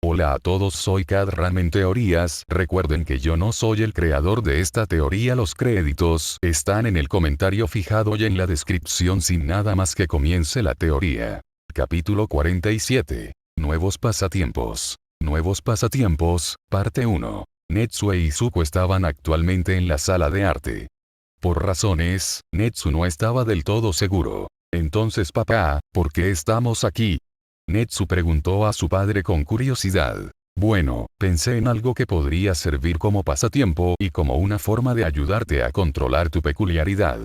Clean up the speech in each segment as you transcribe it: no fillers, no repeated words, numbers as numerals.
Hola a todos, soy Kadram en Teorías. Recuerden que yo no soy el creador de esta teoría. Los créditos están en el comentario fijado y en la descripción. Sin nada más, que comience la teoría. Capítulo 47. Nuevos pasatiempos. Nuevos pasatiempos, parte 1. Netsu e Izuku estaban actualmente en la sala de arte. Por razones, Netsu no estaba del todo seguro. Entonces, papá, ¿por qué estamos aquí? Netsu preguntó a su padre con curiosidad. Bueno, pensé en algo que podría servir como pasatiempo y como una forma de ayudarte a controlar tu peculiaridad.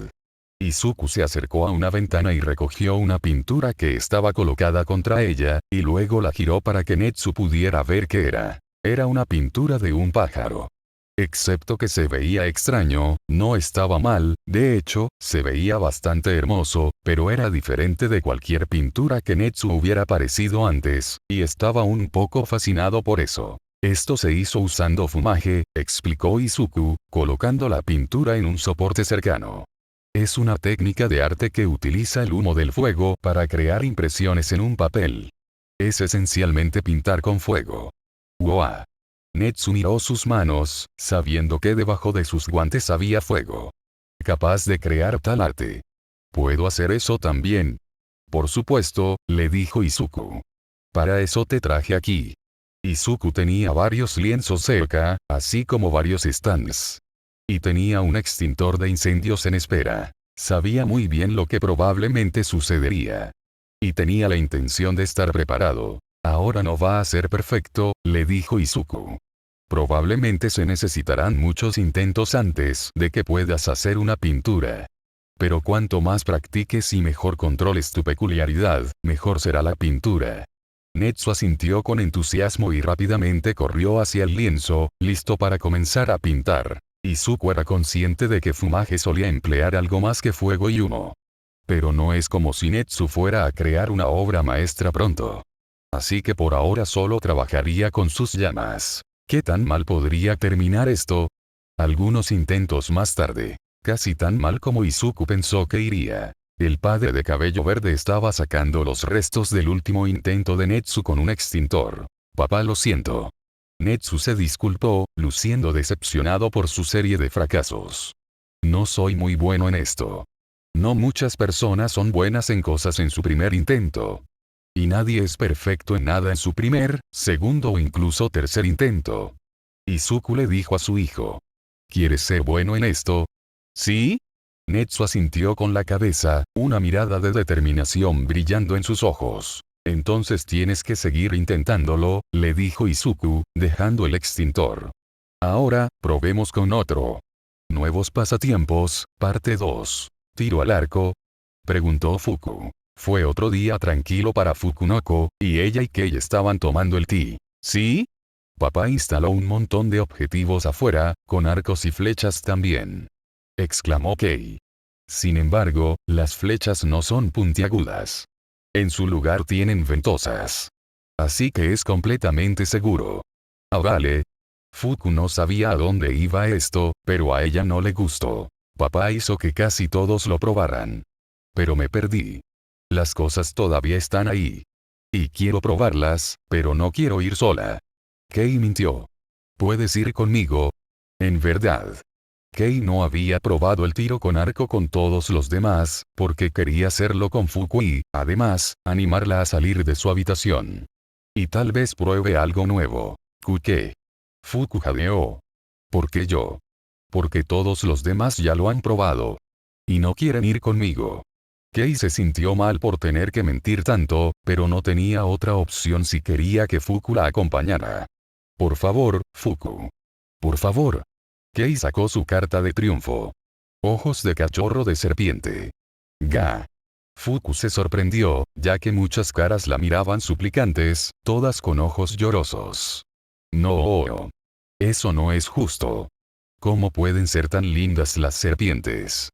Izuku se acercó a una ventana y recogió una pintura que estaba colocada contra ella, y luego la giró para que Netsu pudiera ver qué era. Era una pintura de un pájaro. Excepto que se veía extraño, no estaba mal, de hecho, se veía bastante hermoso, pero era diferente de cualquier pintura que Netsu hubiera parecido antes, y estaba un poco fascinado por eso. Esto se hizo usando fumaje, explicó Izuku, colocando la pintura en un soporte cercano. Es una técnica de arte que utiliza el humo del fuego para crear impresiones en un papel. Es esencialmente pintar con fuego. ¡Wow! Netsu miró sus manos, sabiendo que debajo de sus guantes había fuego. Capaz de crear tal arte. ¿Puedo hacer eso también? Por supuesto, le dijo Izuku. Para eso te traje aquí. Izuku tenía varios lienzos cerca, así como varios stands. Y tenía un extintor de incendios en espera. Sabía muy bien lo que probablemente sucedería. Y tenía la intención de estar preparado. Ahora no va a ser perfecto, le dijo Izuku. Probablemente se necesitarán muchos intentos antes de que puedas hacer una pintura. Pero cuanto más practiques y mejor controles tu peculiaridad, mejor será la pintura. Netsu asintió con entusiasmo y rápidamente corrió hacia el lienzo, listo para comenzar a pintar. Izuku era consciente de que fumaje solía emplear algo más que fuego y humo. Pero no es como si Netsu fuera a crear una obra maestra pronto. Así que por ahora solo trabajaría con sus llamas. ¿Qué tan mal podría terminar esto? Algunos intentos más tarde. Casi tan mal como Izuku pensó que iría. El padre de cabello verde estaba sacando los restos del último intento de Netsu con un extintor. Papá, lo siento. Netsu se disculpó, luciendo decepcionado por su serie de fracasos. No soy muy bueno en esto. No muchas personas son buenas en cosas en su primer intento. Y nadie es perfecto en nada en su primer, segundo o incluso tercer intento. Izuku le dijo a su hijo. ¿Quieres ser bueno en esto? ¿Sí? Netsu asintió con la cabeza, una mirada de determinación brillando en sus ojos. Entonces tienes que seguir intentándolo, le dijo Izuku, dejando el extintor. Ahora, probemos con otro. Nuevos pasatiempos, parte 2. ¿Tiro al arco? Preguntó Fuku. Fue otro día tranquilo para Fukunoko, y ella y Kei estaban tomando el té. ¿Sí? Papá instaló un montón de objetivos afuera, con arcos y flechas también. Exclamó Kei. Sin embargo, las flechas no son puntiagudas. En su lugar tienen ventosas. Así que es completamente seguro. Ah, vale. Fuku no sabía a dónde iba esto, pero a ella no le gustó. Papá hizo que casi todos lo probaran. Pero me perdí. Las cosas todavía están ahí. Y quiero probarlas, pero no quiero ir sola. Kei mintió. ¿Puedes ir conmigo? En verdad. Kei no había probado el tiro con arco con todos los demás, porque quería hacerlo con Fuku y, además, animarla a salir de su habitación. Y tal vez pruebe algo nuevo. ¿Qué? Fuku jadeó. ¿Por qué yo? Porque todos los demás ya lo han probado. Y no quieren ir conmigo. Kei se sintió mal por tener que mentir tanto, pero no tenía otra opción si quería que Fuku la acompañara. Por favor, Fuku. Por favor. Kei sacó su carta de triunfo. Ojos de cachorro de serpiente. Ga. Fuku se sorprendió, ya que muchas caras la miraban suplicantes, todas con ojos llorosos. No. Eso no es justo. ¿Cómo pueden ser tan lindas las serpientes?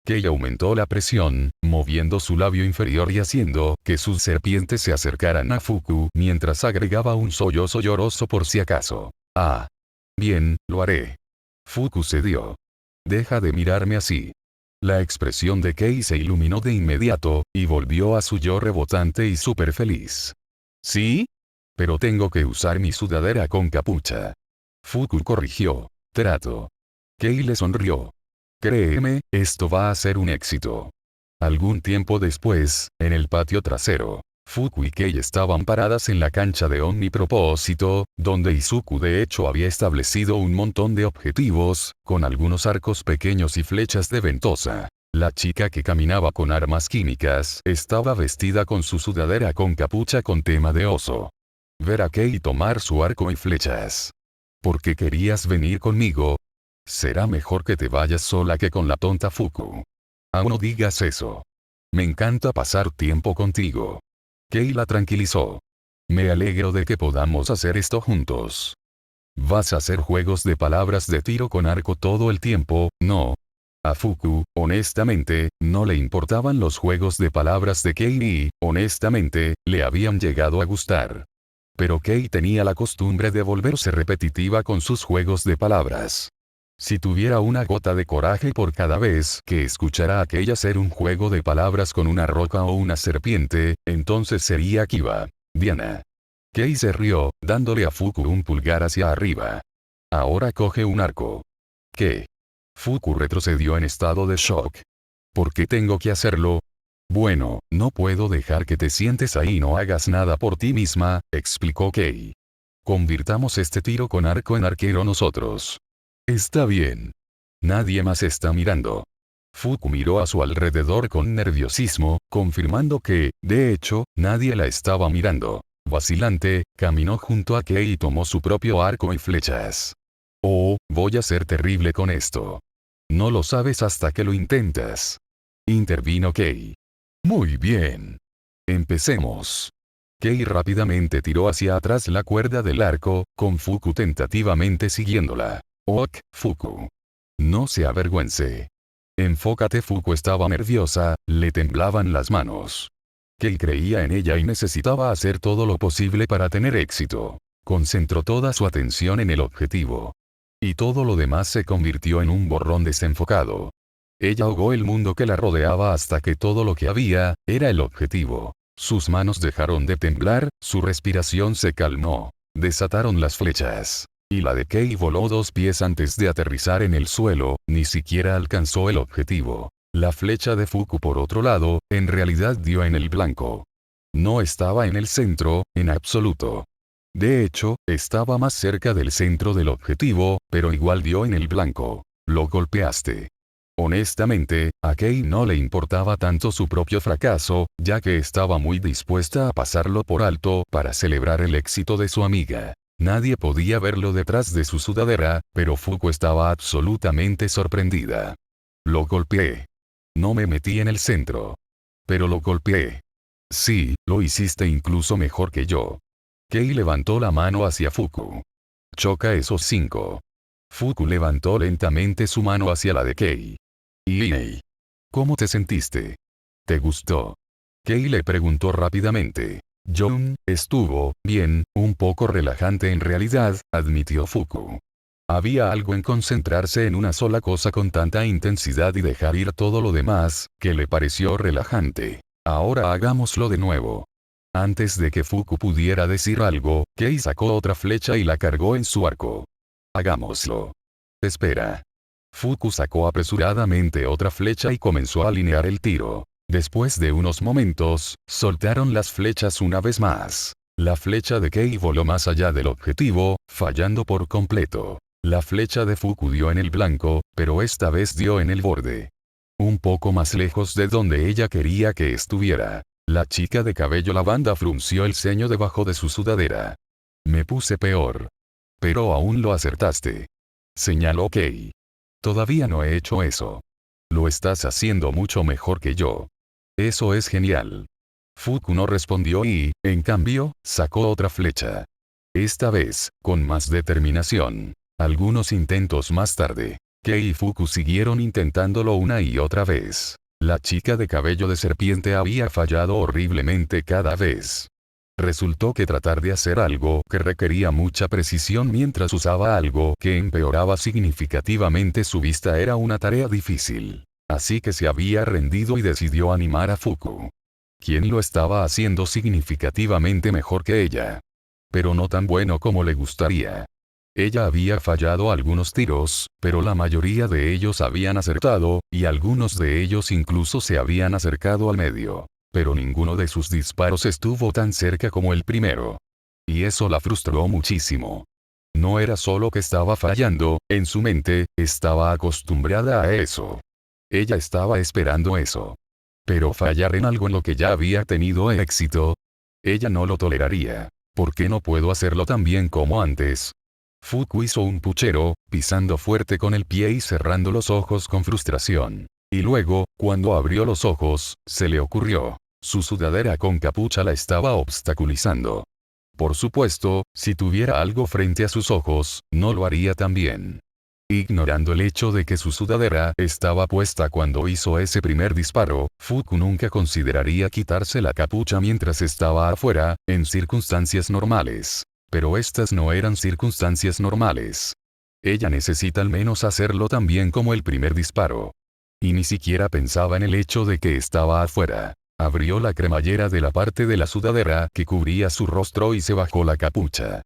Kei aumentó la presión, moviendo su labio inferior y haciendo que sus serpientes se acercaran a Fuku mientras agregaba un sollozo lloroso por si acaso. Ah. Bien, lo haré. Fuku cedió. Deja de mirarme así. La expresión de Kei se iluminó de inmediato, y volvió a su yo rebotante y súper feliz. ¿Sí? Pero tengo que usar mi sudadera con capucha. Fuku corrigió. Trato. Kei le sonrió. Créeme, esto va a ser un éxito. Algún tiempo después, en el patio trasero, Fuku y Kei estaban paradas en la cancha de omnipropósito, donde Izuku de hecho había establecido un montón de objetivos, con algunos arcos pequeños y flechas de ventosa. La chica que caminaba con armas químicas estaba vestida con su sudadera con capucha con tema de oso. Ver a Kei tomar su arco y flechas. ¿Por qué querías venir conmigo? Será mejor que te vayas sola que con la tonta Fuku. Aún no digas eso. Me encanta pasar tiempo contigo. Kei la tranquilizó. Me alegro de que podamos hacer esto juntos. ¿Vas a hacer juegos de palabras de tiro con arco todo el tiempo, no? A Fuku, honestamente, no le importaban los juegos de palabras de Kei y, honestamente, le habían llegado a gustar. Pero Kei tenía la costumbre de volverse repetitiva con sus juegos de palabras. Si tuviera una gota de coraje por cada vez que escuchara a Kei hacer un juego de palabras con una roca o una serpiente, entonces sería Kiba. Diana. Kei se rió, dándole a Fuku un pulgar hacia arriba. Ahora coge un arco. ¿Qué? Fuku retrocedió en estado de shock. ¿Por qué tengo que hacerlo? Bueno, no puedo dejar que te sientes ahí y no hagas nada por ti misma, explicó Kei. Convirtamos este tiro con arco en arquero nosotros. Está bien. Nadie más está mirando. Fuku miró a su alrededor con nerviosismo, confirmando que, de hecho, nadie la estaba mirando. Vacilante, caminó junto a Kei y tomó su propio arco y flechas. Oh, voy a ser terrible con esto. No lo sabes hasta que lo intentas. Intervino Kei. Muy bien. Empecemos. Kei rápidamente tiró hacia atrás la cuerda del arco, con Fuku tentativamente siguiéndola. Ok, Fuku. No se avergüence. Enfócate. Fuku estaba nerviosa, le temblaban las manos. Kei creía en ella y necesitaba hacer todo lo posible para tener éxito. Concentró toda su atención en el objetivo. Y todo lo demás se convirtió en un borrón desenfocado. Ella ahogó el mundo que la rodeaba hasta que todo lo que había, era el objetivo. Sus manos dejaron de temblar, su respiración se calmó. Desataron las flechas. Y la de Kei voló 2 pies antes de aterrizar en el suelo, ni siquiera alcanzó el objetivo. La flecha de Fuku por otro lado, en realidad dio en el blanco. No estaba en el centro, en absoluto. De hecho, estaba más cerca del centro del objetivo, pero igual dio en el blanco. Lo golpeaste. Honestamente, a Kei no le importaba tanto su propio fracaso, ya que estaba muy dispuesta a pasarlo por alto para celebrar el éxito de su amiga. Nadie podía verlo detrás de su sudadera, pero Fuku estaba absolutamente sorprendida. Lo golpeé. No me metí en el centro. Pero lo golpeé. Sí, lo hiciste incluso mejor que yo. Kei levantó la mano hacia Fuku. Choca esos 5. Fuku levantó lentamente su mano hacia la de Kei. ¿Y cómo te sentiste? ¿Te gustó? Kei le preguntó rápidamente. Estuvo bien, un poco relajante en realidad, admitió Fuku. Había algo en concentrarse en una sola cosa con tanta intensidad y dejar ir todo lo demás, que le pareció relajante. Ahora hagámoslo de nuevo. Antes de que Fuku pudiera decir algo, Kei sacó otra flecha y la cargó en su arco. Hagámoslo. Espera. Fuku sacó apresuradamente otra flecha y comenzó a alinear el tiro. Después de unos momentos, soltaron las flechas una vez más. La flecha de Kei voló más allá del objetivo, fallando por completo. La flecha de Fuku dio en el blanco, pero esta vez dio en el borde. Un poco más lejos de donde ella quería que estuviera. La chica de cabello lavanda frunció el ceño debajo de su sudadera. Me puse peor. Pero aún lo acertaste. Señaló Kei. Todavía no he hecho eso. Lo estás haciendo mucho mejor que yo. Eso es genial. Fuku no respondió y, en cambio, sacó otra flecha. Esta vez, con más determinación. Algunos intentos más tarde, Kei y Fuku siguieron intentándolo una y otra vez. La chica de cabello de serpiente había fallado horriblemente cada vez. Resultó que tratar de hacer algo que requería mucha precisión mientras usaba algo que empeoraba significativamente su vista era una tarea difícil. Así que se había rendido y decidió animar a Fuku. ¿Quién lo estaba haciendo significativamente mejor que ella? pero no tan bueno como le gustaría. Ella había fallado algunos tiros, pero la mayoría de ellos habían acertado, y algunos de ellos incluso se habían acercado al medio. Pero ninguno de sus disparos estuvo tan cerca como el primero. Y eso la frustró muchísimo. No era solo que estaba fallando, en su mente, estaba acostumbrada a eso. Ella estaba esperando eso. Pero fallar en algo en lo que ya había tenido éxito, ella no lo toleraría. ¿Por qué no puedo hacerlo tan bien como antes? Fuku hizo un puchero, pisando fuerte con el pie y cerrando los ojos con frustración. Y luego, cuando abrió los ojos, se le ocurrió. Su sudadera con capucha la estaba obstaculizando. Por supuesto, si tuviera algo frente a sus ojos, no lo haría tan bien. Ignorando el hecho de que su sudadera estaba puesta cuando hizo ese primer disparo, Fuku nunca consideraría quitarse la capucha mientras estaba afuera, en circunstancias normales. Pero estas no eran circunstancias normales. Ella necesita al menos hacerlo tan bien como el primer disparo. Y ni siquiera pensaba en el hecho de que estaba afuera. Abrió la cremallera de la parte de la sudadera que cubría su rostro y se bajó la capucha,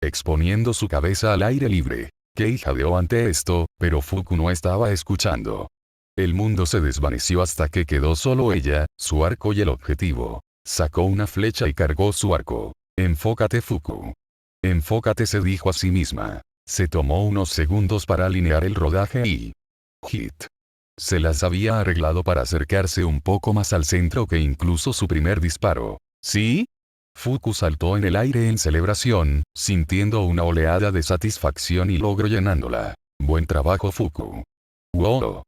exponiendo su cabeza al aire libre. Kei jadeó ante esto, pero Fuku no estaba escuchando. El mundo se desvaneció hasta que quedó solo ella, su arco y el objetivo. Sacó una flecha y cargó su arco. Enfócate, Fuku. Enfócate, se dijo a sí misma. Se tomó unos segundos para alinear el rodaje y... hit. Se las había arreglado para acercarse un poco más al centro que incluso su primer disparo. ¿Sí? Fuku saltó en el aire en celebración, sintiendo una oleada de satisfacción y logro llenándola. Buen trabajo, Fuku. ¡Wow!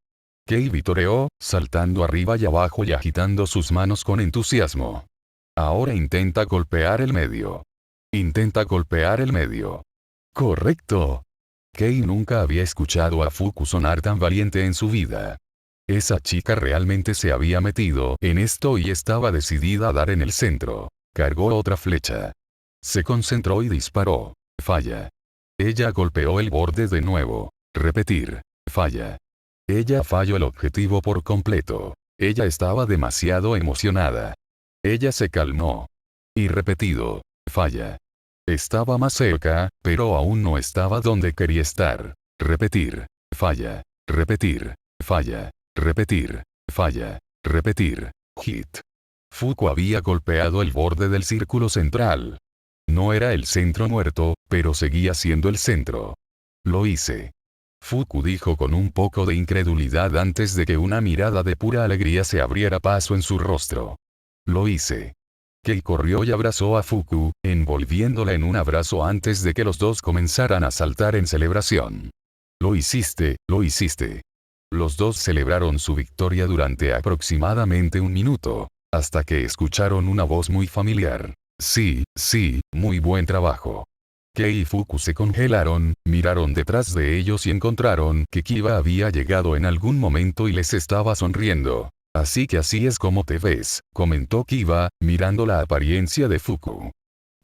Kei vitoreó, saltando arriba y abajo y agitando sus manos con entusiasmo. Ahora intenta golpear el medio. Intenta golpear el medio. ¡Correcto! Kei nunca había escuchado a Fuku sonar tan valiente en su vida. Esa chica realmente se había metido en esto y estaba decidida a dar en el centro. Cargó otra flecha. Se concentró y disparó. Falla. Ella golpeó el borde de nuevo. Repetir. Falla. Ella falló el objetivo por completo. Ella estaba demasiado emocionada. Ella se calmó. Y repetido. Falla. Estaba más cerca, pero aún no estaba donde quería estar. Repetir. Falla. Repetir. Falla. Repetir. Falla. Repetir. Hit. Fuku había golpeado el borde del círculo central. No era el centro muerto, pero seguía siendo el centro. Lo hice. Fuku dijo con un poco de incredulidad antes de que una mirada de pura alegría se abriera paso en su rostro. Lo hice. Kei corrió y abrazó a Fuku, envolviéndola en un abrazo antes de que los dos comenzaran a saltar en celebración. Lo hiciste, lo hiciste. Los dos celebraron su victoria durante aproximadamente un minuto, hasta que escucharon una voz muy familiar. Sí, muy buen trabajo. Kei y Fuku se congelaron, miraron detrás de ellos y encontraron que Kiba había llegado en algún momento y les estaba sonriendo. Así que así es como te ves, comentó Kiba, mirando la apariencia de Fuku.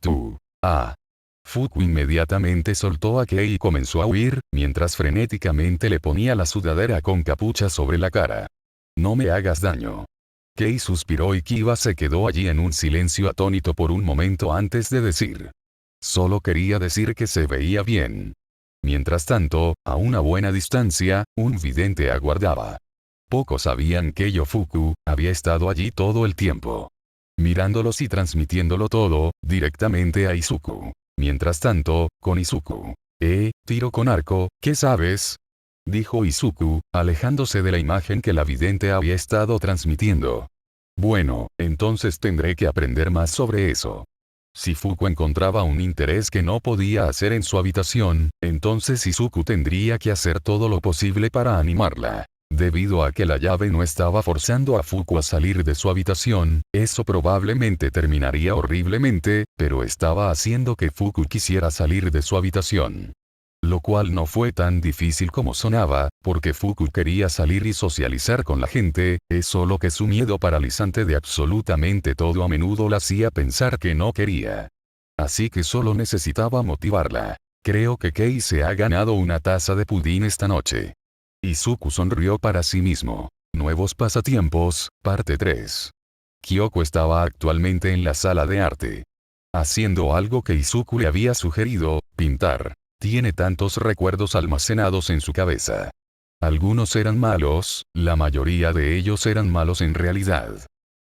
Tú. Ah. Fuku inmediatamente soltó a Kei y comenzó a huir, mientras frenéticamente le ponía la sudadera con capucha sobre la cara. No me hagas daño. Kei suspiró y Kiba se quedó allí en un silencio atónito por un momento antes de decir. Solo quería decir que se veía bien. Mientras tanto, a una buena distancia, un vidente aguardaba. Pocos sabían que Yofuku había estado allí todo el tiempo, mirándolos y transmitiéndolo todo, directamente a Izuku. Mientras tanto, con Izuku. Tiro con arco, ¿qué sabes? Dijo Izuku, alejándose de la imagen que la vidente había estado transmitiendo. Bueno, entonces tendré que aprender más sobre eso. Si Fuku encontraba un interés que no podía hacer en su habitación, entonces Izuku tendría que hacer todo lo posible para animarla. Debido a que la llave no estaba forzando a Fuku a salir de su habitación, eso probablemente terminaría horriblemente, pero estaba haciendo que Fuku quisiera salir de su habitación. Lo cual no fue tan difícil como sonaba, porque Fuku quería salir y socializar con la gente, es solo que su miedo paralizante de absolutamente todo a menudo la hacía pensar que no quería. Así que solo necesitaba motivarla. Creo que Kei se ha ganado una taza de pudín esta noche. Izuku sonrió para sí mismo. Nuevos pasatiempos, parte 3. Kyoko estaba actualmente en la sala de arte. haciendo algo que Izuku le había sugerido, pintar. Tiene tantos recuerdos almacenados en su cabeza. Algunos eran malos, la mayoría de ellos eran malos en realidad.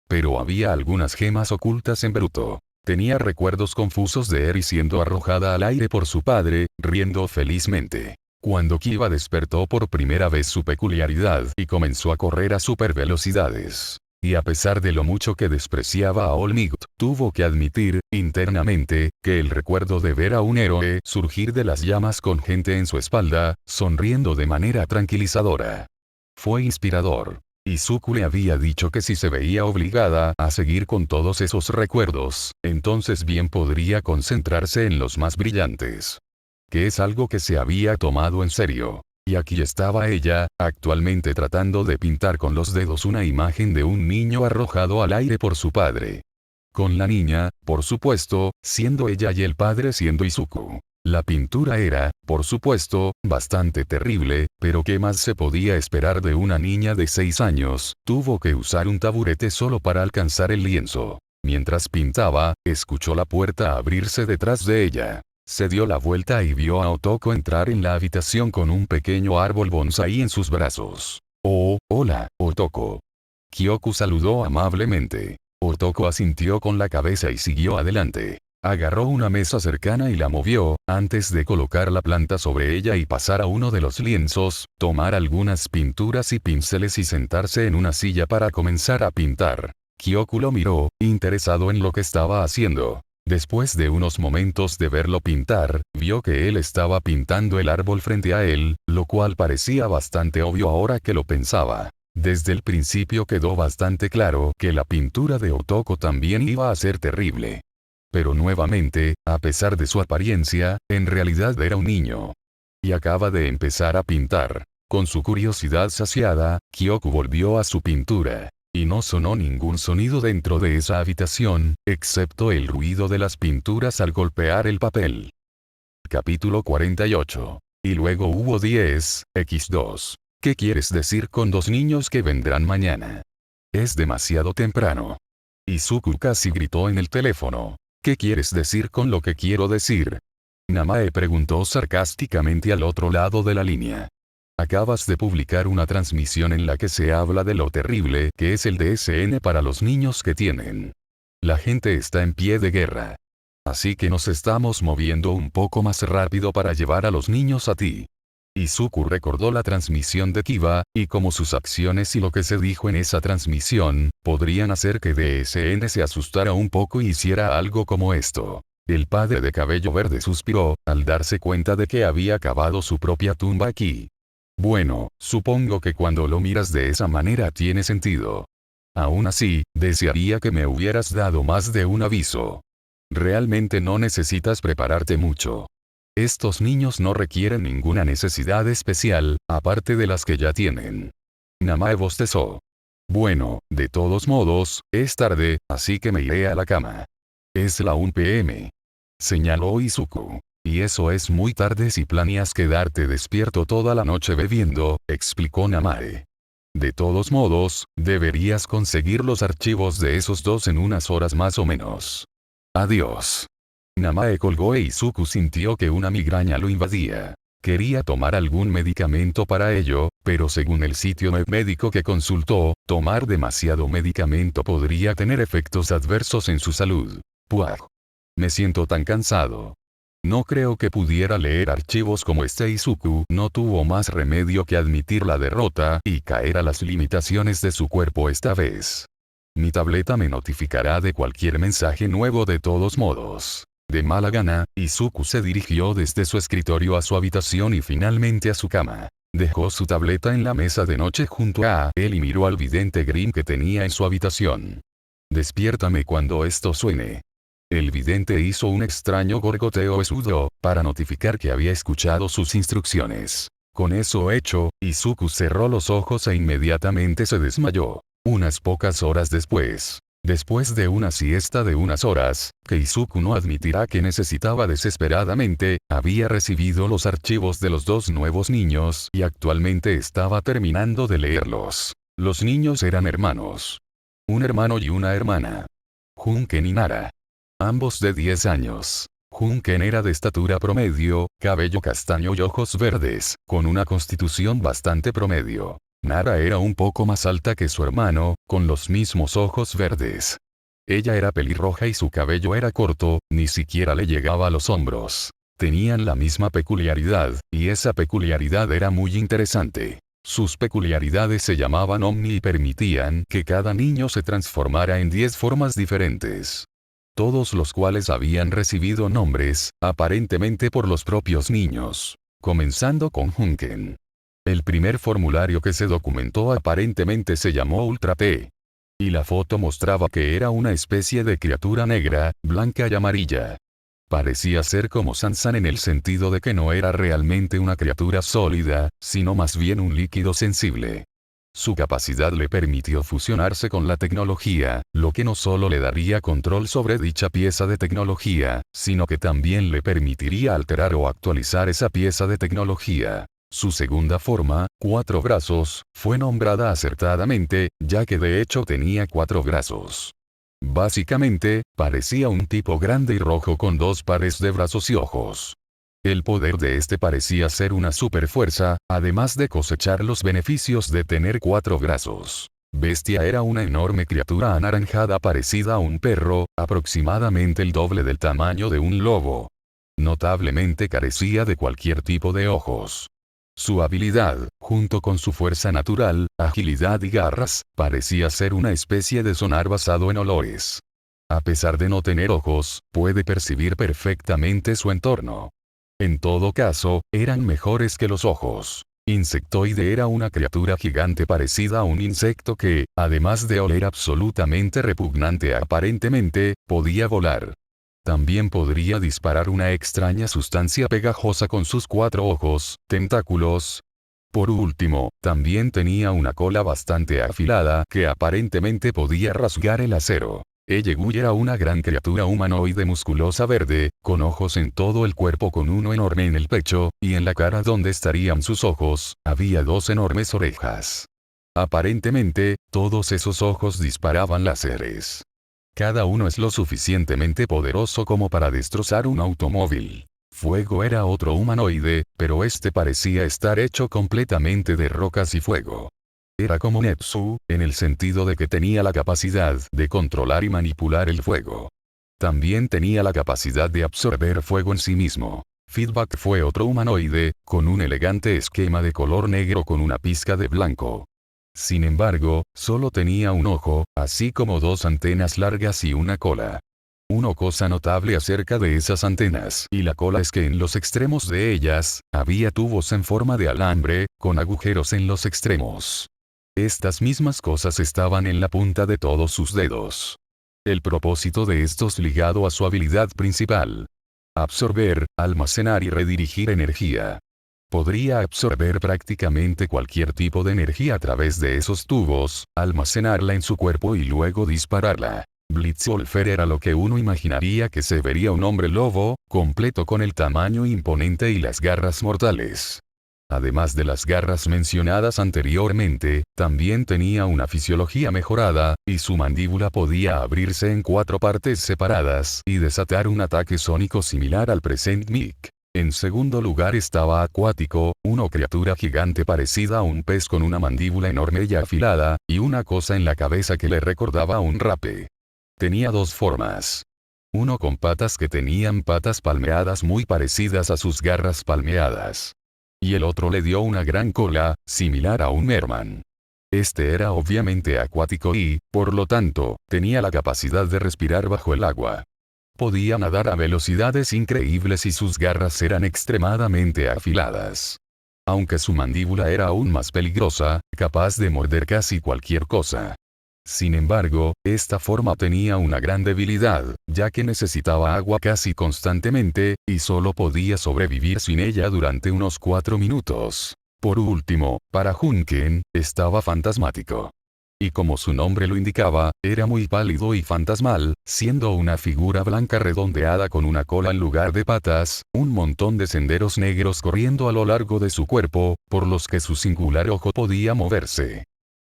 Pero había algunas gemas ocultas en bruto. Tenía recuerdos confusos de Eri siendo arrojada al aire por su padre, riendo felizmente. Cuando Kiba despertó por primera vez su peculiaridad y comenzó a correr a supervelocidades. Y a pesar de lo mucho que despreciaba a All Might, tuvo que admitir, internamente, que el recuerdo de ver a un héroe surgir de las llamas con gente en su espalda, sonriendo de manera tranquilizadora, fue inspirador. Izuku le había dicho que si se veía obligada a seguir con todos esos recuerdos, entonces bien podría concentrarse en los más brillantes. Que es algo que se había tomado en serio. Y aquí estaba ella, actualmente tratando de pintar con los dedos una imagen de un niño arrojado al aire por su padre. Con la niña, por supuesto, siendo ella y el padre siendo Izuku. La pintura era, por supuesto, bastante terrible, pero ¿qué más se podía esperar de una niña de 6 años? Tuvo que usar un taburete solo para alcanzar el lienzo. Mientras pintaba, escuchó la puerta abrirse detrás de ella. Se dio la vuelta y vio a Otoko entrar en la habitación con un pequeño árbol bonsai en sus brazos. Oh, hola, Otoko. Kyoku saludó amablemente. Otoko asintió con la cabeza y siguió adelante. Agarró una mesa cercana y la movió, antes de colocar la planta sobre ella y pasar a uno de los lienzos, tomar algunas pinturas y pinceles y sentarse en una silla para comenzar a pintar. Kyoku lo miró, interesado en lo que estaba haciendo. Después de unos momentos de verlo pintar, vio que él estaba pintando el árbol frente a él, lo cual parecía bastante obvio ahora que lo pensaba. Desde el principio quedó bastante claro que la pintura de Otoko también iba a ser terrible. Pero nuevamente, a pesar de su apariencia, en realidad era un niño. Y acaba de empezar a pintar. Con su curiosidad saciada, Kyoku volvió a su pintura. Y no sonó ningún sonido dentro de esa habitación, excepto el ruido de las pinturas al golpear el papel. Capítulo 48. Y luego hubo 10x2. ¿Qué quieres decir con 2 niños que vendrán mañana? Es demasiado temprano. Izuku casi gritó en el teléfono. ¿Qué quieres decir con lo que quiero decir? Namae preguntó sarcásticamente al otro lado de la línea. Acabas de publicar una transmisión en la que se habla de lo terrible que es el DSN para los niños que tienen. La gente está en pie de guerra. Así que nos estamos moviendo un poco más rápido para llevar a los niños a ti. Izuku recordó la transmisión de Kiba, y cómo sus acciones y lo que se dijo en esa transmisión, podrían hacer que DSN se asustara un poco y hiciera algo como esto. El padre de cabello verde suspiró, al darse cuenta de que había cavado su propia tumba aquí. Bueno, supongo que cuando lo miras de esa manera tiene sentido. Aún así, desearía que me hubieras dado más de un aviso. Realmente no necesitas prepararte mucho. Estos niños no requieren ninguna necesidad especial, aparte de las que ya tienen. Namae bostezó. Bueno, de todos modos, es tarde, así que me iré a la cama. Es la 1 p.m. Señaló Izuku. Y eso es muy tarde si planeas quedarte despierto toda la noche bebiendo, explicó Namae. De todos modos, deberías conseguir los archivos de esos 2 en unas horas más o menos. Adiós. Namae colgó e Izuku sintió que una migraña lo invadía. Quería tomar algún medicamento para ello, pero según el sitio médico que consultó, tomar demasiado medicamento podría tener efectos adversos en su salud. Puah. Me siento tan cansado. No creo que pudiera leer archivos como este. Izuku no tuvo más remedio que admitir la derrota y caer a las limitaciones de su cuerpo esta vez. Mi tableta me notificará de cualquier mensaje nuevo de todos modos. De mala gana, Izuku se dirigió desde su escritorio a su habitación y finalmente a su cama. Dejó su tableta en la mesa de noche junto a él y miró al vidente Green que tenía en su habitación. Despiértame cuando esto suene. El vidente hizo un extraño gorgoteo esmudo, para notificar que había escuchado sus instrucciones. Con eso hecho, Izuku cerró los ojos e inmediatamente se desmayó. Unas pocas horas después de una siesta de unas horas, que Izuku no admitirá que necesitaba desesperadamente, había recibido los archivos de los 2 nuevos niños y actualmente estaba terminando de leerlos. Los niños eran hermanos. Un hermano y una hermana. Junken y Nara. Ambos de 10 años. Hunken era de estatura promedio, cabello castaño y ojos verdes, con una constitución bastante promedio. Nara era un poco más alta que su hermano, con los mismos ojos verdes. Ella era pelirroja y su cabello era corto, ni siquiera le llegaba a los hombros. Tenían la misma peculiaridad, y esa peculiaridad era muy interesante. Sus peculiaridades se llamaban Omni y permitían que cada niño se transformara en 10 formas diferentes. Todos los cuales habían recibido nombres, aparentemente por los propios niños. Comenzando con Hunken. El primer formulario que se documentó aparentemente se llamó Ultra P. Y la foto mostraba que era una especie de criatura negra, blanca y amarilla. Parecía ser como Sansan en el sentido de que no era realmente una criatura sólida, sino más bien un líquido sensible. Su capacidad le permitió fusionarse con la tecnología, lo que no solo le daría control sobre dicha pieza de tecnología, sino que también le permitiría alterar o actualizar esa pieza de tecnología. Su segunda forma, 4 brazos, fue nombrada acertadamente, ya que de hecho tenía 4 brazos. Básicamente, parecía un tipo grande y rojo con 2 pares de brazos y ojos. El poder de este parecía ser una superfuerza, además de cosechar los beneficios de tener 4 brazos. Bestia era una enorme criatura anaranjada parecida a un perro, aproximadamente el doble del tamaño de un lobo. Notablemente carecía de cualquier tipo de ojos. Su habilidad, junto con su fuerza natural, agilidad y garras, parecía ser una especie de sonar basado en olores. A pesar de no tener ojos, puede percibir perfectamente su entorno. En todo caso, eran mejores que los ojos. Insectoide era una criatura gigante parecida a un insecto que, además de oler absolutamente repugnante aparentemente, podía volar. También podría disparar una extraña sustancia pegajosa con sus 4 ojos, tentáculos. Por último, también tenía una cola bastante afilada que aparentemente podía rasgar el acero. Eyegui era una gran criatura humanoide musculosa verde, con ojos en todo el cuerpo con uno enorme en el pecho, y en la cara donde estarían sus ojos, había 2 enormes orejas. Aparentemente, todos esos ojos disparaban láseres. Cada uno es lo suficientemente poderoso como para destrozar un automóvil. Fuego era otro humanoide, pero este parecía estar hecho completamente de rocas y fuego. Era como Netsu, en el sentido de que tenía la capacidad de controlar y manipular el fuego. También tenía la capacidad de absorber fuego en sí mismo. Feedback fue otro humanoide, con un elegante esquema de color negro con una pizca de blanco. Sin embargo, solo tenía un ojo, así como 2 antenas largas y una cola. Una cosa notable acerca de esas antenas y la cola es que en los extremos de ellas, había tubos en forma de alambre, con agujeros en los extremos. Estas mismas cosas estaban en la punta de todos sus dedos. El propósito de estos ligado a su habilidad principal. Absorber, almacenar y redirigir energía. Podría absorber prácticamente cualquier tipo de energía a través de esos tubos, almacenarla en su cuerpo y luego dispararla. Blitzwolfer era lo que uno imaginaría que se vería un hombre lobo, completo con el tamaño imponente y las garras mortales. Además de las garras mencionadas anteriormente, también tenía una fisiología mejorada, y su mandíbula podía abrirse en 4 partes separadas y desatar un ataque sónico similar al Present Mic. En segundo lugar estaba Acuático, una criatura gigante parecida a un pez con una mandíbula enorme y afilada, y una cosa en la cabeza que le recordaba a un rape. Tenía 2 formas. Uno con patas que tenían patas palmeadas muy parecidas a sus garras palmeadas. Y el otro le dio una gran cola, similar a un merman. Este era obviamente acuático y, por lo tanto, tenía la capacidad de respirar bajo el agua. Podía nadar a velocidades increíbles y sus garras eran extremadamente afiladas. Aunque su mandíbula era aún más peligrosa, capaz de morder casi cualquier cosa. Sin embargo, esta forma tenía una gran debilidad, ya que necesitaba agua casi constantemente, y solo podía sobrevivir sin ella durante unos 4 minutos. Por último, para Hunken, estaba fantasmático. Y como su nombre lo indicaba, era muy pálido y fantasmal, siendo una figura blanca redondeada con una cola en lugar de patas, un montón de senderos negros corriendo a lo largo de su cuerpo, por los que su singular ojo podía moverse.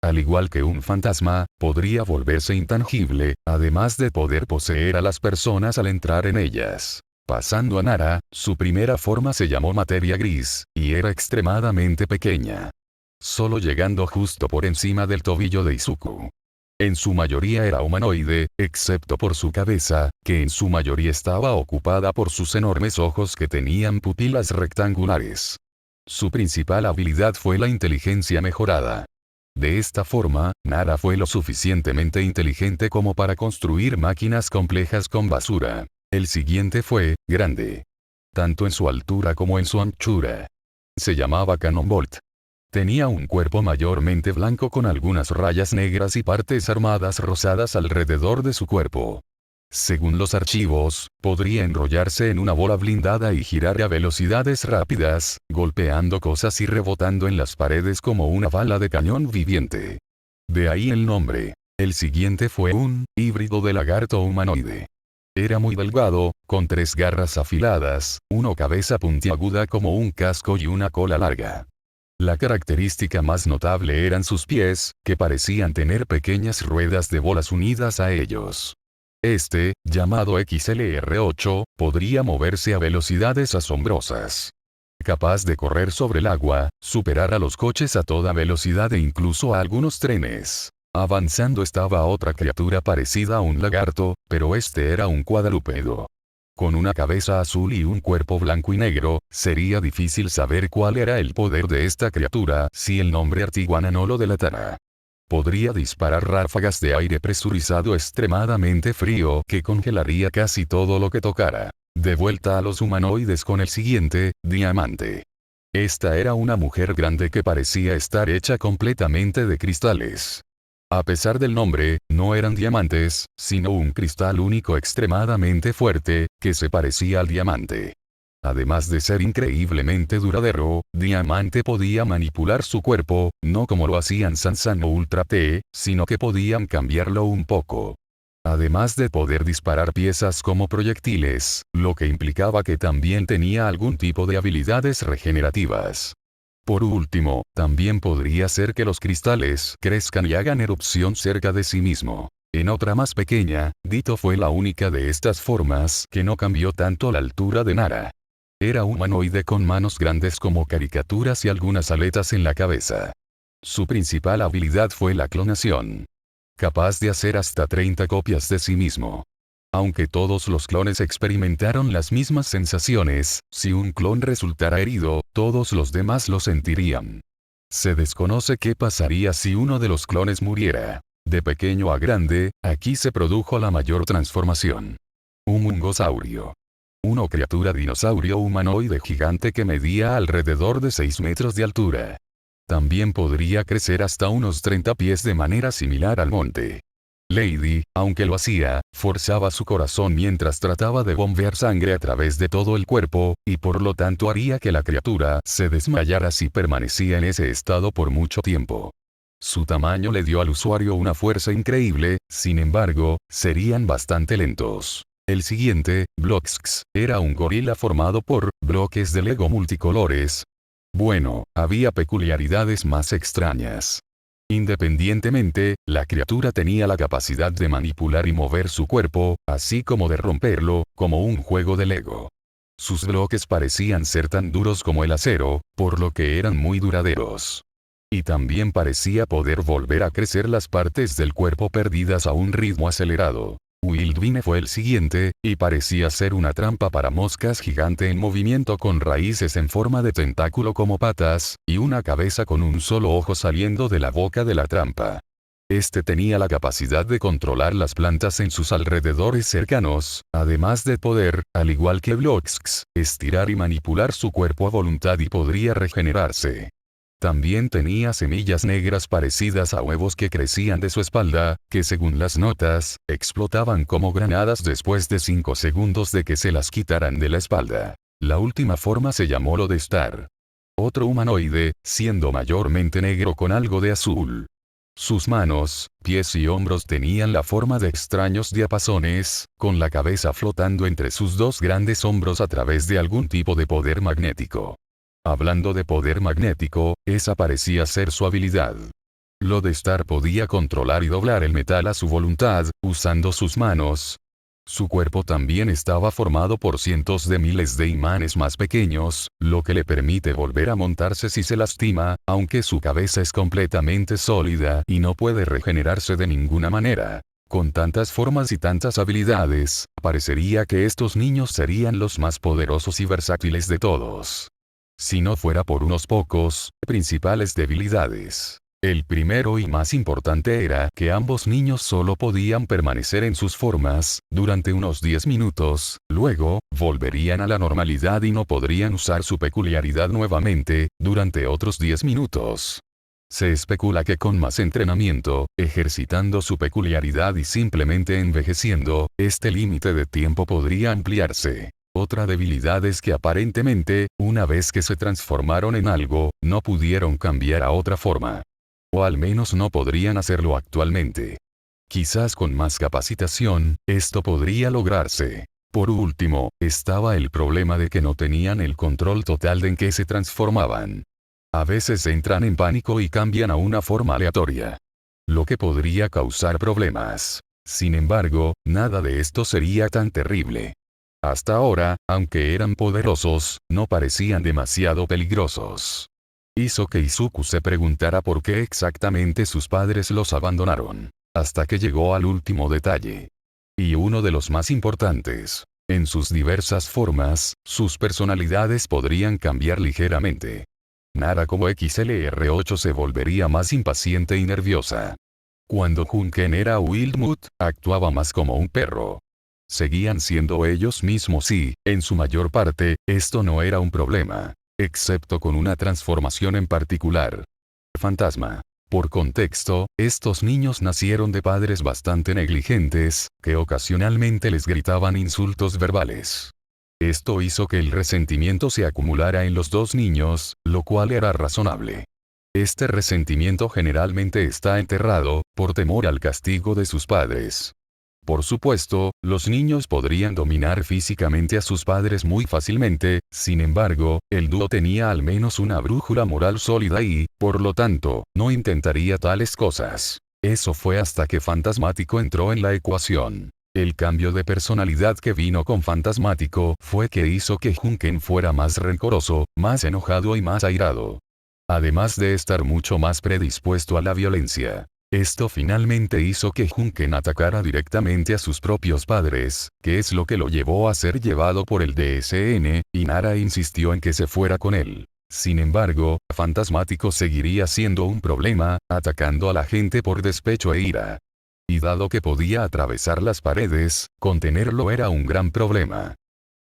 al igual que un fantasma, podría volverse intangible, además de poder poseer a las personas al entrar en ellas. Pasando a Nara, su primera forma se llamó materia gris, y era extremadamente pequeña, solo llegando justo por encima del tobillo de Izuku. En su mayoría era humanoide, excepto por su cabeza, que en su mayoría estaba ocupada por sus enormes ojos que tenían pupilas rectangulares. Su principal habilidad fue la inteligencia mejorada. De esta forma, Nara fue lo suficientemente inteligente como para construir máquinas complejas con basura. El siguiente fue, grande, tanto en su altura como en su anchura. Se llamaba Cannonbolt. Tenía un cuerpo mayormente blanco con algunas rayas negras y partes armadas rosadas alrededor de su cuerpo. Según los archivos, podría enrollarse en una bola blindada y girar a velocidades rápidas, golpeando cosas y rebotando en las paredes como una bala de cañón viviente. De ahí el nombre. El siguiente fue un híbrido de lagarto humanoide. Era muy delgado, con 3 garras afiladas, una cabeza puntiaguda como un casco y una cola larga. La característica más notable eran sus pies, que parecían tener pequeñas ruedas de bolas unidas a ellos. Este, llamado XLR-8, podría moverse a velocidades asombrosas. Capaz de correr sobre el agua, superar a los coches a toda velocidad e incluso a algunos trenes. Avanzando estaba otra criatura parecida a un lagarto, pero este era un cuadrúpedo. Con una cabeza azul y un cuerpo blanco y negro, sería difícil saber cuál era el poder de esta criatura si el nombre Artiguana no lo delatara. Podría disparar ráfagas de aire presurizado extremadamente frío que congelaría casi todo lo que tocara. De vuelta a los humanoides con el siguiente, Diamante. Esta era una mujer grande que parecía estar hecha completamente de cristales. A pesar del nombre, no eran diamantes, sino un cristal único extremadamente fuerte, que se parecía al diamante. Además de ser increíblemente duradero, Diamante podía manipular su cuerpo, no como lo hacían Sansan o Ultra T, sino que podían cambiarlo un poco. Además de poder disparar piezas como proyectiles, lo que implicaba que también tenía algún tipo de habilidades regenerativas. Por último, también podría ser que los cristales crezcan y hagan erupción cerca de sí mismo. En otra más pequeña, Ditto fue la única de estas formas que no cambió tanto la altura de Nara. Era humanoide con manos grandes como caricaturas y algunas aletas en la cabeza. Su principal habilidad fue la clonación. Capaz de hacer hasta 30 copias de sí mismo. Aunque todos los clones experimentaron las mismas sensaciones, si un clon resultara herido, todos los demás lo sentirían. Se desconoce qué pasaría si uno de los clones muriera. De pequeño a grande, aquí se produjo la mayor transformación. Un mungosaurio. Una criatura dinosaurio humanoide gigante que medía alrededor de 6 metros de altura. También podría crecer hasta unos 30 pies de manera similar al monte. Lady, aunque lo hacía, forzaba su corazón mientras trataba de bombear sangre a través de todo el cuerpo, y por lo tanto haría que la criatura se desmayara si permanecía en ese estado por mucho tiempo. Su tamaño le dio al usuario una fuerza increíble, sin embargo, serían bastante lentos. El siguiente, Bloxx, era un gorila formado por bloques de Lego multicolores. Bueno, había peculiaridades más extrañas. Independientemente, la criatura tenía la capacidad de manipular y mover su cuerpo, así como de romperlo, como un juego de Lego. Sus bloques parecían ser tan duros como el acero, por lo que eran muy duraderos. Y también parecía poder volver a crecer las partes del cuerpo perdidas a un ritmo acelerado. Wildvine fue el siguiente, y parecía ser una trampa para moscas gigante en movimiento con raíces en forma de tentáculo como patas, y una cabeza con un solo ojo saliendo de la boca de la trampa. Este tenía la capacidad de controlar las plantas en sus alrededores cercanos, además de poder, al igual que Bloxx, estirar y manipular su cuerpo a voluntad y podría regenerarse. También tenía semillas negras parecidas a huevos que crecían de su espalda, que según las notas, explotaban como granadas después de 5 segundos de que se las quitaran de la espalda. La última forma se llamó Lodestar. Otro humanoide, siendo mayormente negro con algo de azul. Sus manos, pies y hombros tenían la forma de extraños diapasones, con la cabeza flotando entre sus 2 grandes hombros a través de algún tipo de poder magnético. Hablando de poder magnético, esa parecía ser su habilidad. Lodestar podía controlar y doblar el metal a su voluntad, usando sus manos. Su cuerpo también estaba formado por cientos de miles de imanes más pequeños, lo que le permite volver a montarse si se lastima, aunque su cabeza es completamente sólida y no puede regenerarse de ninguna manera. Con tantas formas y tantas habilidades, parecería que estos niños serían los más poderosos y versátiles de todos. Si no fuera por unos pocos, principales debilidades. El primero y más importante era que ambos niños solo podían permanecer en sus formas, durante unos 10 minutos, luego, volverían a la normalidad y no podrían usar su peculiaridad nuevamente, durante otros 10 minutos. Se especula que con más entrenamiento, ejercitando su peculiaridad y simplemente envejeciendo, este límite de tiempo podría ampliarse. Otra debilidad es que aparentemente, una vez que se transformaron en algo, no pudieron cambiar a otra forma. O al menos no podrían hacerlo actualmente. Quizás con más capacitación, esto podría lograrse. Por último, estaba el problema de que no tenían el control total de en qué se transformaban. A veces entran en pánico y cambian a una forma aleatoria, lo que podría causar problemas. Sin embargo, nada de esto sería tan terrible. Hasta ahora, aunque eran poderosos, no parecían demasiado peligrosos. Hizo que Izuku se preguntara por qué exactamente sus padres los abandonaron, hasta que llegó al último detalle. Y uno de los más importantes. En sus diversas formas, sus personalidades podrían cambiar ligeramente. Nara como XLR8 se volvería más impaciente y nerviosa. Cuando Junken era Wildmuth, actuaba más como un perro. Seguían siendo ellos mismos y, en su mayor parte, esto no era un problema. Excepto con una transformación en particular. Fantasma. Por contexto, estos niños nacieron de padres bastante negligentes, que ocasionalmente les gritaban insultos verbales. Esto hizo que el resentimiento se acumulara en los dos niños, lo cual era razonable. Este resentimiento generalmente está enterrado, por temor al castigo de sus padres. Por supuesto, los niños podrían dominar físicamente a sus padres muy fácilmente, sin embargo, el dúo tenía al menos una brújula moral sólida y, por lo tanto, no intentaría tales cosas. Eso fue hasta que Fantasmático entró en la ecuación. El cambio de personalidad que vino con Fantasmático fue que hizo que Junken fuera más rencoroso, más enojado y más airado. Además de estar mucho más predispuesto a la violencia. Esto finalmente hizo que Junken atacara directamente a sus propios padres, que es lo que lo llevó a ser llevado por el DSN, y Nara insistió en que se fuera con él. Sin embargo, Fantasmático seguiría siendo un problema, atacando a la gente por despecho e ira. Y dado que podía atravesar las paredes, contenerlo era un gran problema.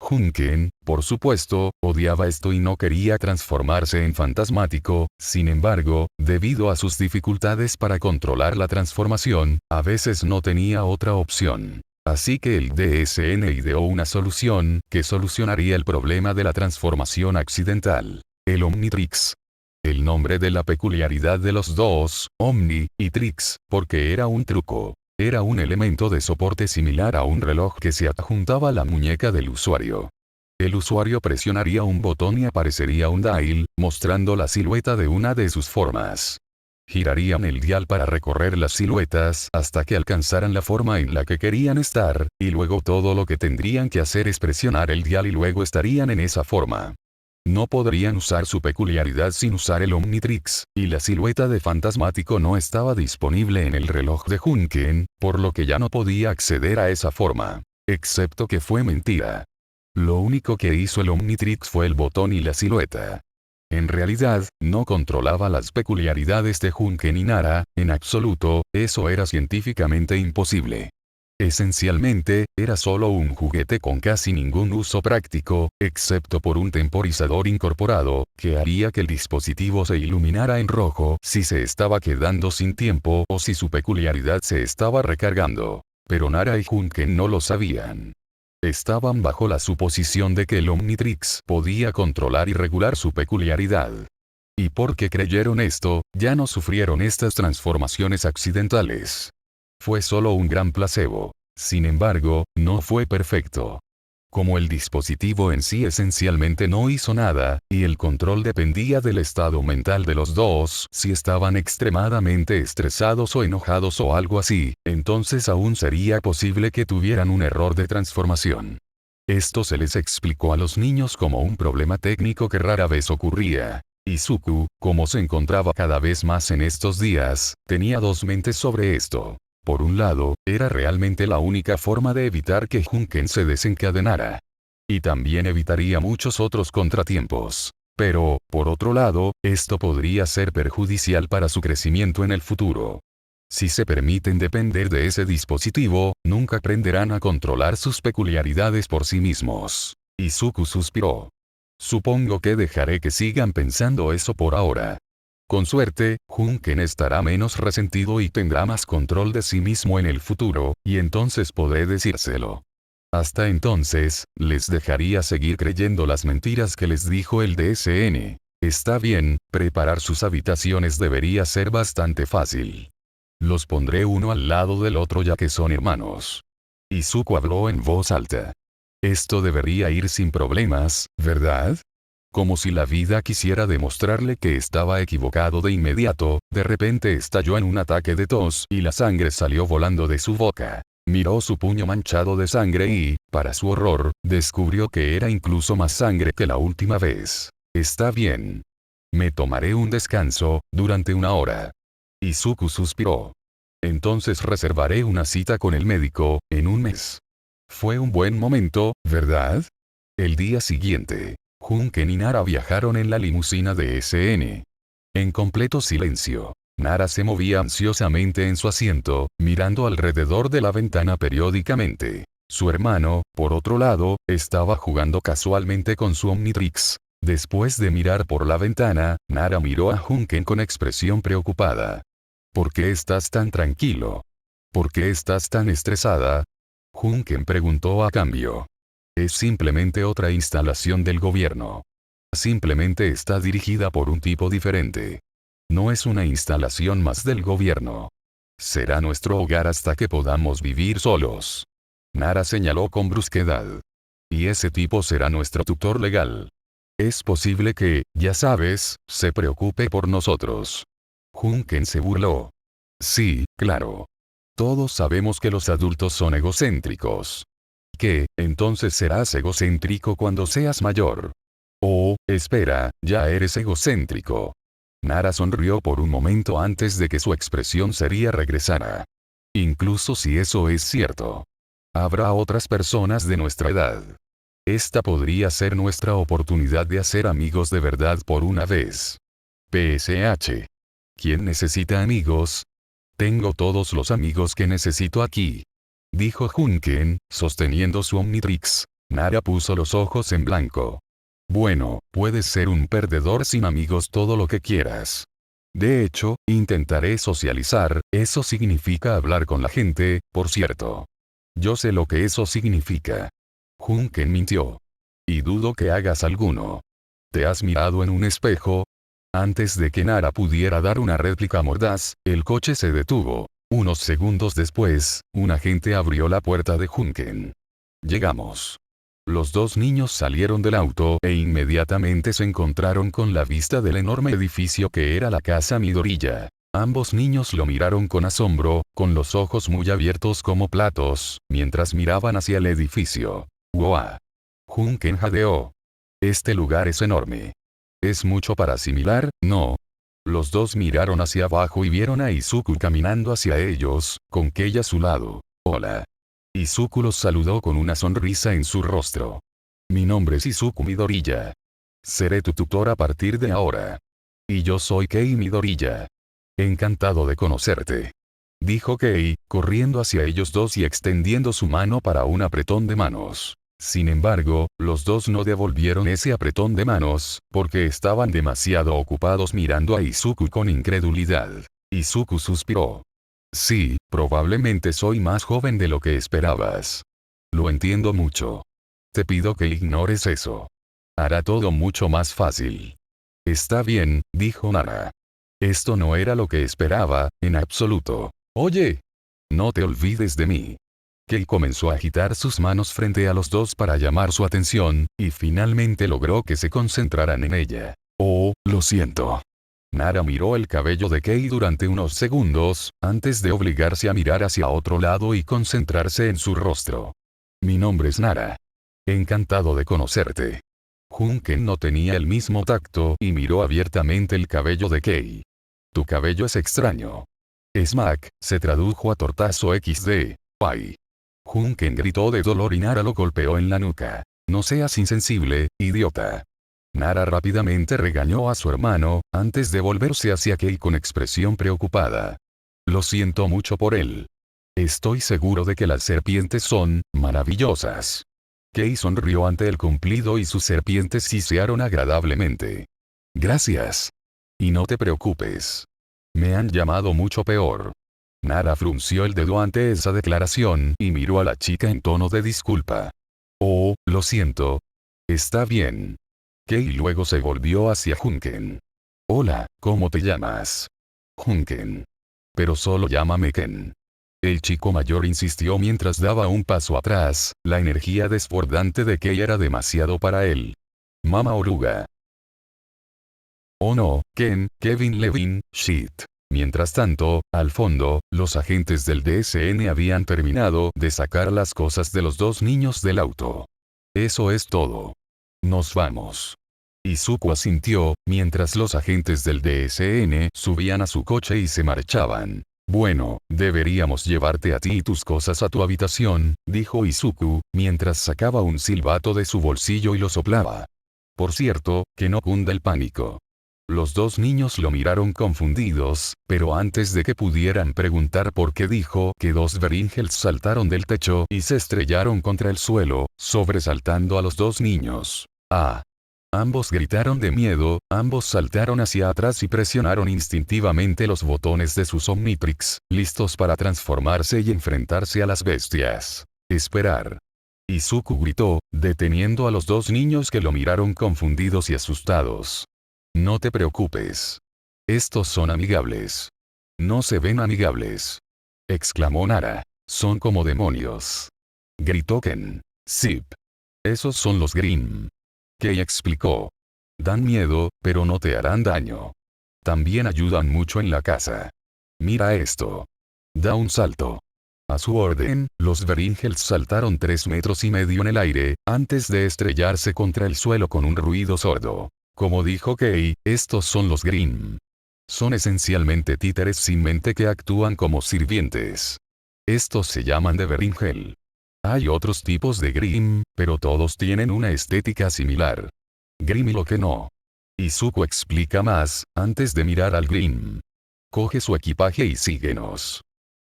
Junken, por supuesto, odiaba esto y no quería transformarse en Fantasmático, sin embargo, debido a sus dificultades para controlar la transformación, a veces no tenía otra opción. Así que el DSN ideó una solución, que solucionaría el problema de la transformación accidental. El Omnitrix. El nombre de la peculiaridad de los dos, Omni, y Trix, porque era un truco. Era un elemento de soporte similar a un reloj que se adjuntaba a la muñeca del usuario. El usuario presionaría un botón y aparecería un dial, mostrando la silueta de una de sus formas. Girarían el dial para recorrer las siluetas hasta que alcanzaran la forma en la que querían estar, y luego todo lo que tendrían que hacer es presionar el dial y luego estarían en esa forma. No podrían usar su peculiaridad sin usar el Omnitrix, y la silueta de Fantasmático no estaba disponible en el reloj de Junken, por lo que ya no podía acceder a esa forma. Excepto que fue mentira. Lo único que hizo el Omnitrix fue el botón y la silueta. En realidad, no controlaba las peculiaridades de Junken y Nara, en absoluto, eso era científicamente imposible. Esencialmente, era solo un juguete con casi ningún uso práctico, excepto por un temporizador incorporado, que haría que el dispositivo se iluminara en rojo si se estaba quedando sin tiempo o si su peculiaridad se estaba recargando. Pero Nara y Junken no lo sabían. Estaban bajo la suposición de que el Omnitrix podía controlar y regular su peculiaridad. Y porque creyeron esto, ya no sufrieron estas transformaciones accidentales. Fue solo un gran placebo. Sin embargo, no fue perfecto. Como el dispositivo en sí esencialmente no hizo nada, y el control dependía del estado mental de los dos, si estaban extremadamente estresados o enojados o algo así, entonces aún sería posible que tuvieran un error de transformación. Esto se les explicó a los niños como un problema técnico que rara vez ocurría. Izuku, como se encontraba cada vez más en estos días, tenía dos mentes sobre esto. Por un lado, era realmente la única forma de evitar que Junken se desencadenara. Y también evitaría muchos otros contratiempos. Pero, por otro lado, esto podría ser perjudicial para su crecimiento en el futuro. Si se permiten depender de ese dispositivo, nunca aprenderán a controlar sus peculiaridades por sí mismos. Izuku suspiró. Supongo que dejaré que sigan pensando eso por ahora. Con suerte, Junken estará menos resentido y tendrá más control de sí mismo en el futuro, y entonces podré decírselo. Hasta entonces, les dejaría seguir creyendo las mentiras que les dijo el DSN. Está bien, preparar sus habitaciones debería ser bastante fácil. Los pondré uno al lado del otro ya que son hermanos. Izuku habló en voz alta. Esto debería ir sin problemas, ¿verdad? Como si la vida quisiera demostrarle que estaba equivocado de inmediato, de repente estalló en un ataque de tos y la sangre salió volando de su boca. Miró su puño manchado de sangre y, para su horror, descubrió que era incluso más sangre que la última vez. Está bien. Me tomaré un descanso, durante una hora. Izuku suspiró. Entonces reservaré una cita con el médico, en un mes. Fue un buen momento, ¿verdad? El día siguiente, Junken y Nara viajaron en la limusina de SN. En completo silencio, Nara se movía ansiosamente en su asiento, mirando alrededor de la ventana periódicamente. Su hermano, por otro lado, estaba jugando casualmente con su Omnitrix. Después de mirar por la ventana, Nara miró a Junken con expresión preocupada. ¿Por qué estás tan tranquilo? ¿Por qué estás tan estresada? Junken preguntó a cambio. Es simplemente otra instalación del gobierno. Simplemente está dirigida por un tipo diferente. No es una instalación más del gobierno. Será nuestro hogar hasta que podamos vivir solos. Nara señaló con brusquedad. Y ese tipo será nuestro tutor legal. Es posible que, ya sabes, se preocupe por nosotros. Junken se burló. Sí, claro. Todos sabemos que los adultos son egocéntricos. ¿Qué, entonces serás egocéntrico cuando seas mayor? Oh, espera, ya eres egocéntrico. Nara sonrió por un momento antes de que su expresión seria regresara. Incluso si eso es cierto. Habrá otras personas de nuestra edad. Esta podría ser nuestra oportunidad de hacer amigos de verdad por una vez. PSH. ¿Quién necesita amigos? Tengo todos los amigos que necesito aquí. Dijo Junken, sosteniendo su Omnitrix. Nara puso los ojos en blanco. Bueno, puedes ser un perdedor sin amigos todo lo que quieras. De hecho, intentaré socializar, eso significa hablar con la gente, por cierto. Yo sé lo que eso significa. Junken mintió. Y dudo que hagas alguno. ¿Te has mirado en un espejo? Antes de que Nara pudiera dar una réplica mordaz, el coche se detuvo. Unos segundos después, un agente abrió la puerta de Junken. Llegamos. Los dos niños salieron del auto e inmediatamente se encontraron con la vista del enorme edificio que era la casa Midoriya. Ambos niños lo miraron con asombro, con los ojos muy abiertos como platos, mientras miraban hacia el edificio. ¡Wow! Junken jadeó. Este lugar es enorme. Es mucho para asimilar, ¿no? Los dos miraron hacia abajo y vieron a Izuku caminando hacia ellos, con Kei a su lado. Hola. Izuku los saludó con una sonrisa en su rostro. Mi nombre es Izuku Midoriya. Seré tu tutor a partir de ahora. Y yo soy Kei Midoriya. Encantado de conocerte. Dijo Kei, corriendo hacia ellos dos y extendiendo su mano para un apretón de manos. Sin embargo, los dos no devolvieron ese apretón de manos, porque estaban demasiado ocupados mirando a Izuku con incredulidad. Izuku suspiró. Sí, probablemente soy más joven de lo que esperabas. Lo entiendo mucho. Te pido que ignores eso. Hará todo mucho más fácil. Está bien, dijo Nara. Esto no era lo que esperaba, en absoluto. Oye. No te olvides de mí. Kei comenzó a agitar sus manos frente a los dos para llamar su atención, y finalmente logró que se concentraran en ella. Oh, lo siento. Nara miró el cabello de Kei durante unos segundos, antes de obligarse a mirar hacia otro lado y concentrarse en su rostro. Mi nombre es Nara. Encantado de conocerte. Junken no tenía el mismo tacto y miró abiertamente el cabello de Kei. Tu cabello es extraño. Smack, se tradujo a tortazo XD. Pai. Junken gritó de dolor y Nara lo golpeó en la nuca. No seas insensible, idiota. Nara rápidamente regañó a su hermano, antes de volverse hacia Kei con expresión preocupada. Lo siento mucho por él. Estoy seguro de que las serpientes son maravillosas. Kei sonrió ante el cumplido y sus serpientes sisearon agradablemente. Gracias. Y no te preocupes. Me han llamado mucho peor. Nara frunció el dedo ante esa declaración y miró a la chica en tono de disculpa. Oh, lo siento. Está bien. Kei luego se volvió hacia Junken. Hola, ¿cómo te llamas? Junken. Pero solo llámame Ken. El chico mayor insistió mientras daba un paso atrás, la energía desbordante de Kei era demasiado para él. Mama oruga. Oh no, Ken, Kevin Levin, shit. Mientras tanto, al fondo, los agentes del DSN habían terminado de sacar las cosas de los dos niños del auto. Eso es todo. Nos vamos. Izuku asintió, mientras los agentes del DSN subían a su coche y se marchaban. Bueno, deberíamos llevarte a ti y tus cosas a tu habitación, dijo Izuku, mientras sacaba un silbato de su bolsillo y lo soplaba. Por cierto, que no cunda el pánico. Los dos niños lo miraron confundidos, pero antes de que pudieran preguntar por qué dijo que dos Beringels saltaron del techo y se estrellaron contra el suelo, sobresaltando a los dos niños. ¡Ah! Ambos gritaron de miedo, ambos saltaron hacia atrás y presionaron instintivamente los botones de sus Omnitrix, listos para transformarse y enfrentarse a las bestias. Esperar. Izuku gritó, deteniendo a los dos niños que lo miraron confundidos y asustados. No te preocupes. Estos son amigables. No se ven amigables. Exclamó Nara. Son como demonios. Gritó Ken. Zip. Esos son los Grimm. Kei explicó. Dan miedo, pero no te harán daño. También ayudan mucho en la casa. Mira esto. Da un salto. A su orden, los Beringels saltaron 3,5 metros en el aire, antes de estrellarse contra el suelo con un ruido sordo. Como dijo Kei, estos son los Grimm. Son esencialmente títeres sin mente que actúan como sirvientes. Estos se llaman de Beringel. Hay otros tipos de Grimm, pero todos tienen una estética similar. Grimm y lo que no. Izuku explica más, antes de mirar al Grimm. Coge su equipaje y síguenos.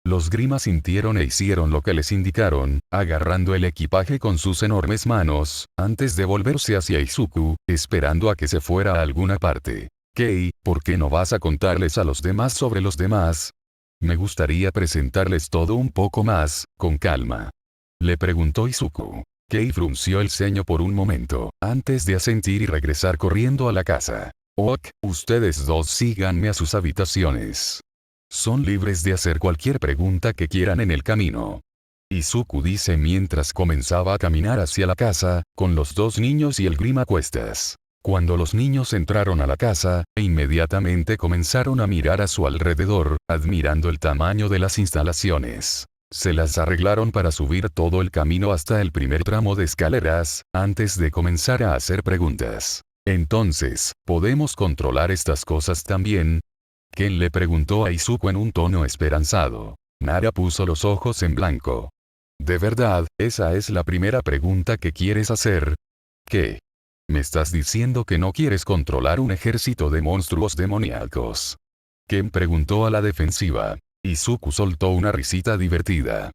Los Grimm asintieron e hicieron lo que les indicaron, agarrando el equipaje con sus enormes manos, antes de volverse hacia Izuku, esperando a que se fuera a alguna parte. Kei, ¿por qué no vas a contarles a los demás sobre los demás? Me gustaría presentarles todo un poco más, con calma. Le preguntó Izuku. Kei frunció el ceño por un momento, antes de asentir y regresar corriendo a la casa. Ok, ustedes dos síganme a sus habitaciones. Son libres de hacer cualquier pregunta que quieran en el camino. Izuku dice mientras comenzaba a caminar hacia la casa, con los dos niños y el Grimm a cuestas. Cuando los niños entraron a la casa, inmediatamente comenzaron a mirar a su alrededor, admirando el tamaño de las instalaciones. Se las arreglaron para subir todo el camino hasta el primer tramo de escaleras, antes de comenzar a hacer preguntas. Entonces, ¿podemos controlar estas cosas también? Ken le preguntó a Izuku en un tono esperanzado. Nara puso los ojos en blanco. ¿De verdad, esa es la primera pregunta que quieres hacer? ¿Qué? ¿Me estás diciendo que no quieres controlar un ejército de monstruos demoníacos? Ken preguntó a la defensiva. Izuku soltó una risita divertida.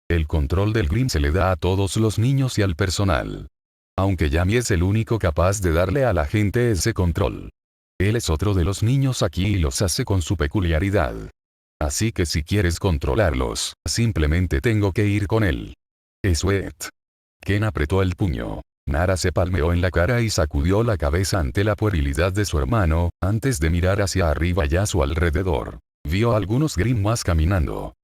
El control del Grimm se le da a todos los niños y al personal. Aunque Yami es el único capaz de darle a la gente ese control. Él es otro de los niños aquí y los hace con su peculiaridad. Así que si quieres controlarlos, simplemente tengo que ir con él. Eso es. Ken apretó el puño. Nara se palmeó en la cara y sacudió la cabeza ante la puerilidad de su hermano, antes de mirar hacia arriba y a su alrededor. Vio a algunos Grimm más caminando.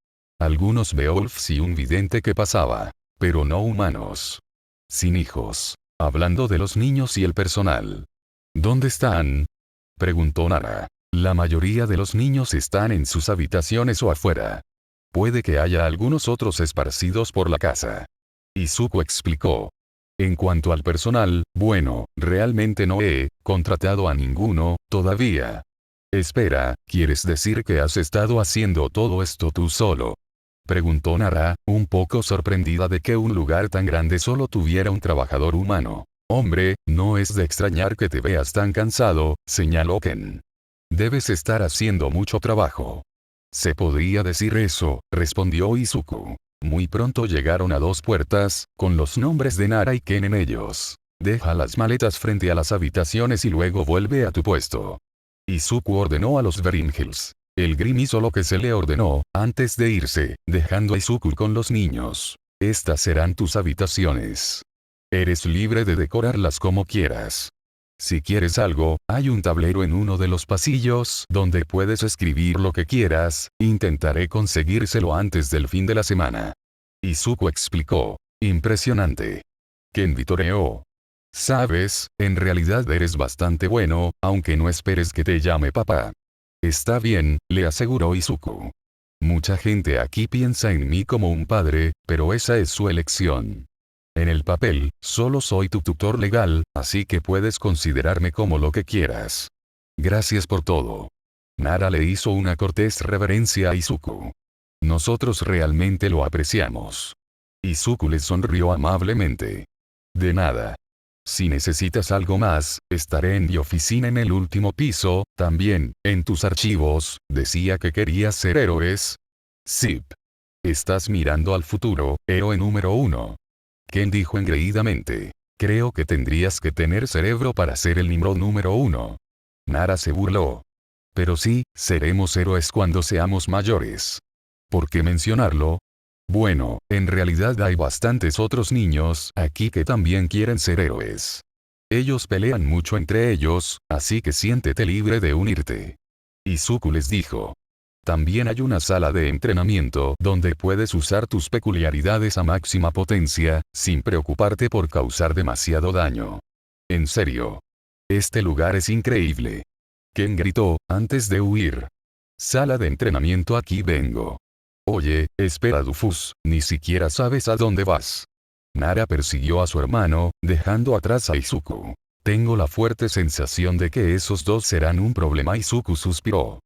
Algunos Beowulfs y un vidente que pasaba. Pero no humanos. Sin hijos. Hablando de los niños y el personal. ¿Dónde están? Preguntó Nara. La mayoría de los niños están en sus habitaciones o afuera. Puede que haya algunos otros esparcidos por la casa. Izuku explicó. En cuanto al personal, bueno, realmente no he contratado a ninguno, todavía. Espera, ¿quieres decir que has estado haciendo todo esto tú solo? Preguntó Nara, un poco sorprendida de que un lugar tan grande solo tuviera un trabajador humano. Hombre, no es de extrañar que te veas tan cansado, señaló Ken. Debes estar haciendo mucho trabajo. Se podría decir eso, respondió Izuku. Muy pronto llegaron a 2 puertas, con los nombres de Nara y Ken en ellos. Deja las maletas frente a las habitaciones y luego vuelve a tu puesto. Izuku ordenó a los Beringils. El Grim hizo lo que se le ordenó, antes de irse, dejando a Izuku con los niños. Estas serán tus habitaciones. Eres libre de decorarlas como quieras. Si quieres algo, hay un tablero en uno de los pasillos donde puedes escribir lo que quieras, intentaré conseguírselo antes del fin de la semana. Izuku explicó. Impresionante. Ken vitoreó. Sabes, en realidad eres bastante bueno, aunque no esperes que te llame papá. Está bien, le aseguró Izuku. Mucha gente aquí piensa en mí como un padre, pero esa es su elección. En el papel, solo soy tu tutor legal, así que puedes considerarme como lo que quieras. Gracias por todo. Nara le hizo una cortés reverencia a Izuku. Nosotros realmente lo apreciamos. Izuku le sonrió amablemente. De nada. Si necesitas algo más, estaré en mi oficina en el último piso, también, en tus archivos, decía que querías ser héroes. Zip. Estás mirando al futuro, héroe número 1. Ken dijo engreídamente. Creo que tendrías que tener cerebro para ser el Nimrod número 1. Nara se burló. Pero sí, seremos héroes cuando seamos mayores. ¿Por qué mencionarlo? Bueno, en realidad hay bastantes otros niños aquí que también quieren ser héroes. Ellos pelean mucho entre ellos, así que siéntete libre de unirte. Izuku les dijo. También hay una sala de entrenamiento donde puedes usar tus peculiaridades a máxima potencia, sin preocuparte por causar demasiado daño. En serio. Este lugar es increíble. Ken gritó, antes de huir. Sala de entrenamiento, aquí vengo. Oye, espera Dufus, ni siquiera sabes a dónde vas. Nara persiguió a su hermano, dejando atrás a Izuku. Tengo la fuerte sensación de que esos dos serán un problema. Izuku suspiró.